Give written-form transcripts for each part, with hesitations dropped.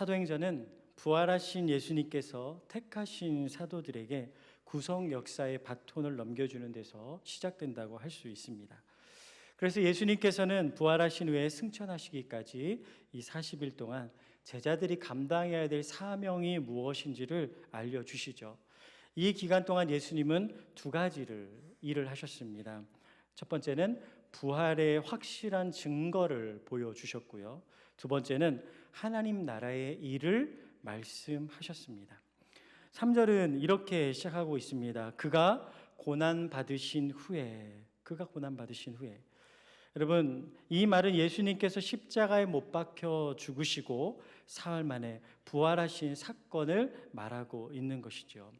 사도행전은 부활하신 예수님께서 택하신 사도들에게 구속 역사의 바톤을 넘겨주는 데서 시작된다고 할 수 있습니다. 그래서 예수님께서는 부활하신 후에 승천하시기까지 이 40일 동안 제자들이 감당해야 될 사명이 무엇인지를 알려주시죠. 이 기간 동안 예수님은 두 가지를 일을 하셨습니다. 첫 번째는 부활의 확실한 증거를 보여주셨고요. 두 번째는 하나님 나라의 일을 말씀하셨습니다. 3절은 이렇게 시작하고 있습니다. 그가 고난받으신 후에. 여러분, 이 말은 예수님께서 십자가에 못 박혀 죽으시고 사흘 만에 부활하신 사건을 말하고 있는 것이죠.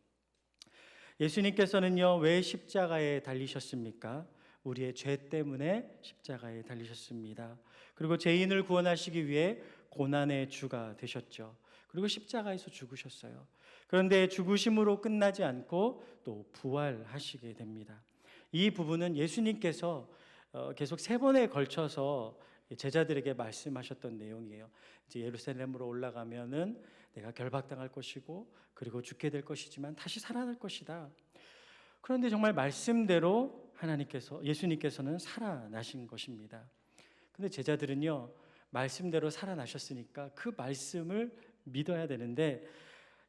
예수님께서는요, 왜 십자가에 달리셨습니까? 우리의 죄 때문에 십자가에 달리셨습니다. 그리고 죄인을 구원하시기 위해 고난의 주가 되셨죠. 그리고 십자가에서 죽으셨어요. 그런데 죽으심으로 끝나지 않고 또 부활하시게 됩니다. 이 부분은 예수님께서 계속 3번에 걸쳐서 제자들에게 말씀하셨던 내용이에요. 이제 예루살렘으로 올라가면은 내가 결박당할 것이고 그리고 죽게 될 것이지만 다시 살아날 것이다. 그런데 정말 말씀대로 예수님께서는 살아나신 것입니다. 근데 제자들은요, 말씀대로 살아나셨으니까 그 말씀을 믿어야 되는데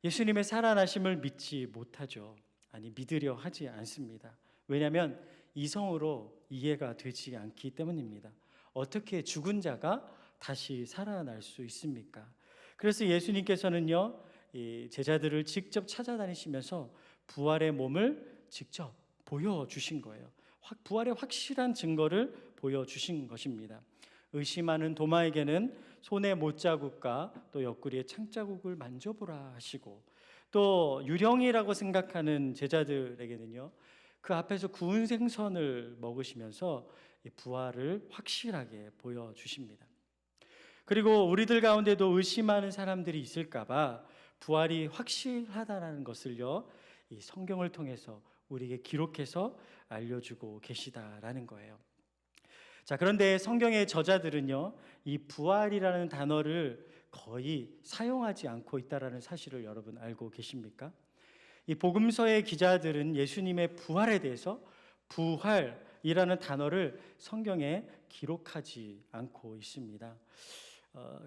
예수님의 살아나심을 믿지 못하죠. 믿으려 하지 않습니다. 왜냐하면 이성으로 이해가 되지 않기 때문입니다. 어떻게 죽은 자가 다시 살아날 수 있습니까? 그래서 예수님께서는요, 이 제자들을 직접 찾아다니시면서 부활의 몸을 직접 보여주신 거예요. 부활의 확실한 증거를 보여주신 것입니다. 의심하는 도마에게는 손에 못자국과 또 옆구리에 창자국을 만져보라 하시고, 또 유령이라고 생각하는 제자들에게는요, 그 앞에서 구운 생선을 먹으시면서 부활을 확실하게 보여주십니다. 그리고 우리들 가운데도 의심하는 사람들이 있을까봐 부활이 확실하다는 것을요, 이 성경을 통해서 우리에게 기록해서 알려주고 계시다라는 거예요. 자, 그런데 성경의 저자들은요, 이 부활이라는 단어를 거의 사용하지 않고 있다는 사실을 여러분 알고 계십니까? 이 복음서의 기자들은 예수님의 부활에 대해서 부활이라는 단어를 성경에 기록하지 않고 있습니다.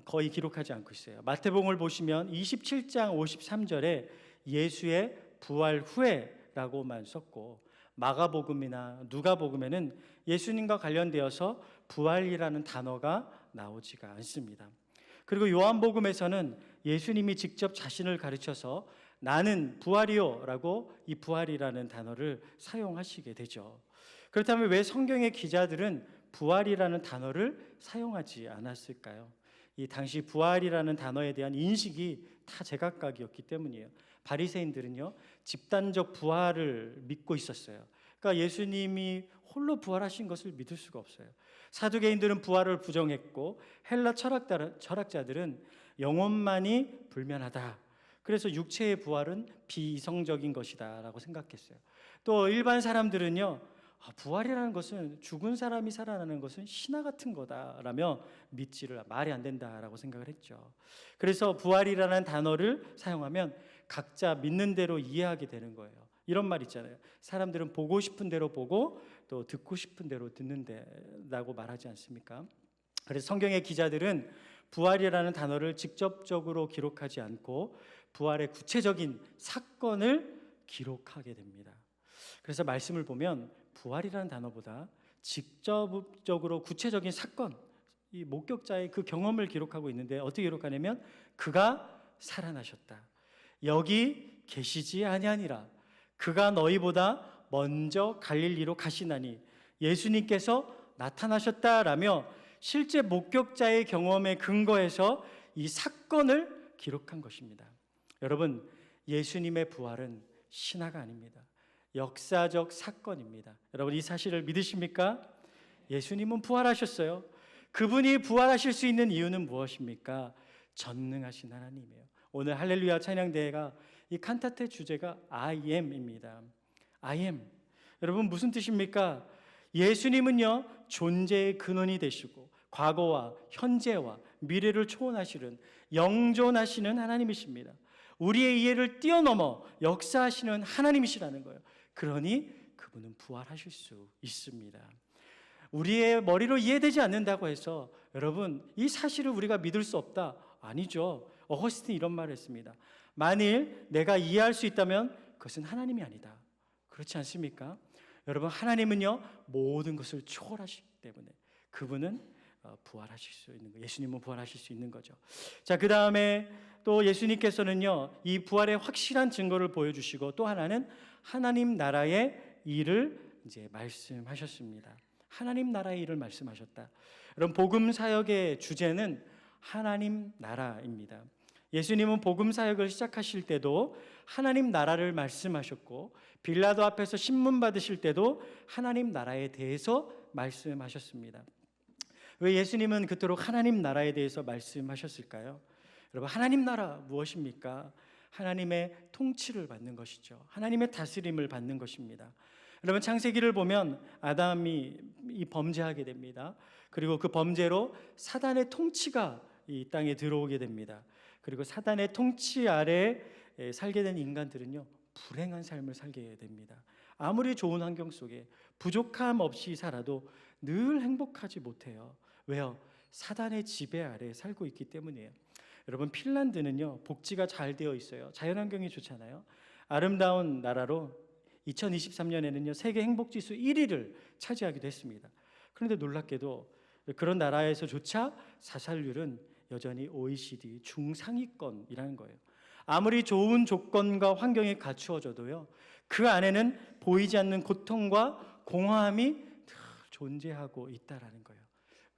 거의 기록하지 않고 있어요. 마태복음을 보시면 27장 53절에 예수의 부활 후에라고만 썼고, 마가복음이나 누가복음에는 예수님과 관련되어서 부활이라는 단어가 나오지가 않습니다. 그리고 요한복음에서는 예수님이 직접 자신을 가르쳐서 나는 부활이요 라고 이 부활이라는 단어를 사용하시게 되죠. 그렇다면 왜 성경의 기자들은 부활이라는 단어를 사용하지 않았을까요? 이 당시 부활이라는 단어에 대한 인식이 다 제각각이었기 때문이에요. 바리새인들은요, 집단적 부활을 믿고 있었어요. 그러니까 예수님이 홀로 부활하신 것을 믿을 수가 없어요. 사두개인들은 부활을 부정했고, 헬라 철학자들은 영혼만이 불면하다. 그래서 육체의 부활은 비이성적인 것이다 라고 생각했어요. 또 일반 사람들은요, 부활이라는 것은 죽은 사람이 살아나는 것은 신화 같은 거다라며 말이 안 된다라고 생각을 했죠. 그래서 부활이라는 단어를 사용하면 각자 믿는 대로 이해하게 되는 거예요. 이런 말 있잖아요. 사람들은 보고 싶은 대로 보고 또 듣고 싶은 대로 듣는다고 말하지 않습니까? 그래서 성경의 기자들은 부활이라는 단어를 직접적으로 기록하지 않고 부활의 구체적인 사건을 기록하게 됩니다. 그래서 말씀을 보면 부활이라는 단어보다 직접적으로 구체적인 사건, 이 목격자의 그 경험을 기록하고 있는데 어떻게 기록하냐면 그가 살아나셨다. 여기 계시지 아니하니라. 그가 너희보다 먼저 갈릴리로 가시나니 예수님께서 나타나셨다라며 실제 목격자의 경험에 근거해서 이 사건을 기록한 것입니다. 여러분, 예수님의 부활은 신화가 아닙니다. 역사적 사건입니다. 여러분, 이 사실을 믿으십니까? 예수님은 부활하셨어요. 그분이 부활하실 수 있는 이유는 무엇입니까? 전능하신 하나님이에요. 오늘 할렐루야 찬양대회가 이 칸타테 주제가 I am입니다. I am. 여러분, 무슨 뜻입니까? 예수님은요, 존재의 근원이 되시고 과거와 현재와 미래를 초월하시는 영존하시는 하나님이십니다. 우리의 이해를 뛰어넘어 역사하시는 하나님이시라는 거예요. 그러니 그분은 부활하실 수 있습니다. 우리의 머리로 이해되지 않는다고 해서 여러분 이 사실을 우리가 믿을 수 없다? 아니죠. 어거스틴 이런 말을 했습니다. 만일 내가 이해할 수 있다면 그것은 하나님이 아니다. 그렇지 않습니까? 여러분 하나님은요 모든 것을 초월하시기 때문에 그분은 부활하실 수 있는 거예요. 예수님은 부활하실 수 있는 거죠. 자, 그 다음에 또 예수님께서는요 이 부활의 확실한 증거를 보여주시고 또 하나는 하나님 나라의 일을 이제 말씀하셨습니다. 하나님 나라의 일을 말씀하셨다. 여러분 복음 사역의 주제는 하나님 나라입니다. 예수님은 복음 사역을 시작하실 때도 하나님 나라를 말씀하셨고 빌라도 앞에서 신문 받으실 때도 하나님 나라에 대해서 말씀하셨습니다. 왜 예수님은 그토록 하나님 나라에 대해서 말씀하셨을까요? 여러분 하나님 나라 무엇입니까? 하나님의 통치를 받는 것이죠. 하나님의 다스림을 받는 것입니다. 여러분 창세기를 보면 아담이 범죄하게 됩니다. 그리고 그 범죄로 사단의 통치가 이 땅에 들어오게 됩니다. 그리고 사단의 통치 아래 살게 된 인간들은요 불행한 삶을 살게 됩니다. 아무리 좋은 환경 속에 부족함 없이 살아도 늘 행복하지 못해요. 왜요? 사단의 지배 아래 살고 있기 때문이에요. 여러분 핀란드는요 복지가 잘 되어 있어요. 자연환경이 좋잖아요. 아름다운 나라로 2023년에는요 세계 행복지수 1위를 차지하기도 했습니다. 그런데 놀랍게도 그런 나라에서조차 자살률은 여전히 OECD 중상위권이라는 거예요. 아무리 좋은 조건과 환경이 갖추어져도요 그 안에는 보이지 않는 고통과 공허함이 늘 존재하고 있다라는 거예요.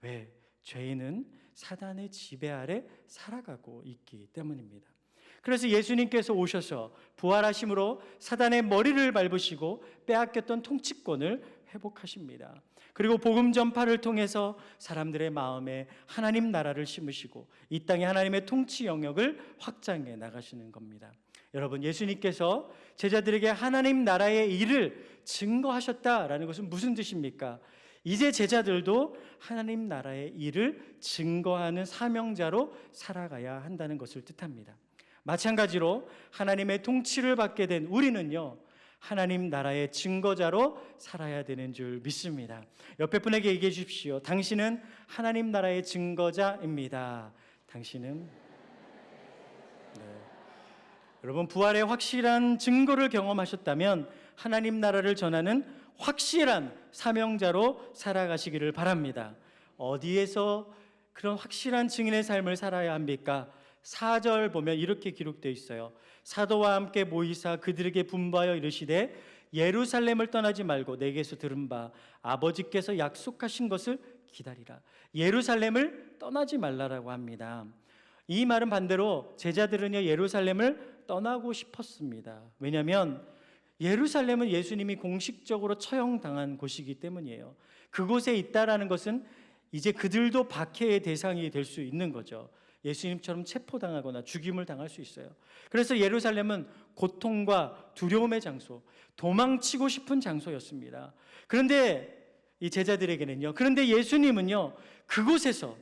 왜? 죄인은 사단의 지배 아래 살아가고 있기 때문입니다. 그래서 예수님께서 오셔서 부활하심으로 사단의 머리를 밟으시고 빼앗겼던 통치권을 회복하십니다. 그리고 복음 전파를 통해서 사람들의 마음에 하나님 나라를 심으시고 이 땅에 하나님의 통치 영역을 확장해 나가시는 겁니다. 여러분 예수님께서 제자들에게 하나님 나라의 일을 증거하셨다라는 것은 무슨 뜻입니까? 이제 제자들도 하나님 나라의 일을 증거하는 사명자로 살아가야 한다는 것을 뜻합니다. 마찬가지로 하나님의 통치를 받게 된 우리는요 하나님 나라의 증거자로 살아야 되는 줄 믿습니다. 옆에 분에게 얘기해 주십시오. 당신은 하나님 나라의 증거자입니다. 당신은 여러분 부활의 확실한 증거를 경험하셨다면 하나님 나라를 전하는 확실한 사명자로 살아가시기를 바랍니다. 어디에서 그런 확실한 증인의 삶을 살아야 합니까? 4절 보면 이렇게 기록되어 있어요. 사도와 함께 모이사 그들에게 분부하여 이르시되 예루살렘을 떠나지 말고 내게서 들은 바 아버지께서 약속하신 것을 기다리라. 예루살렘을 떠나지 말라라고 합니다. 이 말은 반대로 제자들은요 예루살렘을 떠나고 싶었습니다. 왜냐하면 예루살렘은 예수님이 공식적으로 처형당한 곳이기 때문이에요. 그곳에 있다라는 것은 이제 그들도 박해의 대상이 될 수 있는 거죠. 예수님처럼 체포당하거나 죽임을 당할 수 있어요. 그래서 예루살렘은 고통과 두려움의 장소, 도망치고 싶은 장소였습니다. 그런데 이 제자들에게는요, 그런데 예수님은요 그곳에서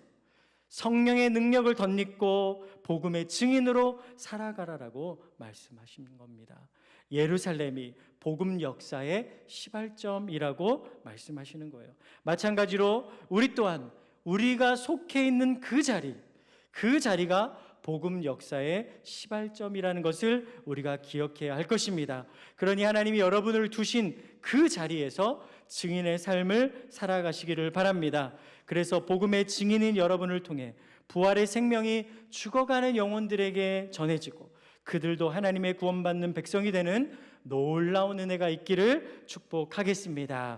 성령의 능력을 덧입고 복음의 증인으로 살아가라라고 말씀하신 겁니다. 예루살렘이 복음 역사의 시발점이라고 말씀하시는 거예요. 마찬가지로 우리 또한 우리가 속해 있는 그 자리가 복음 역사의 시발점이라는 것을 우리가 기억해야 할 것입니다. 그러니 하나님이 여러분을 두신 그 자리에서 증인의 삶을 살아가시기를 바랍니다. 그래서 복음의 증인인 여러분을 통해 부활의 생명이 죽어가는 영혼들에게 전해지고 그들도 하나님의 구원받는 백성이 되는 놀라운 은혜가 있기를 축복하겠습니다.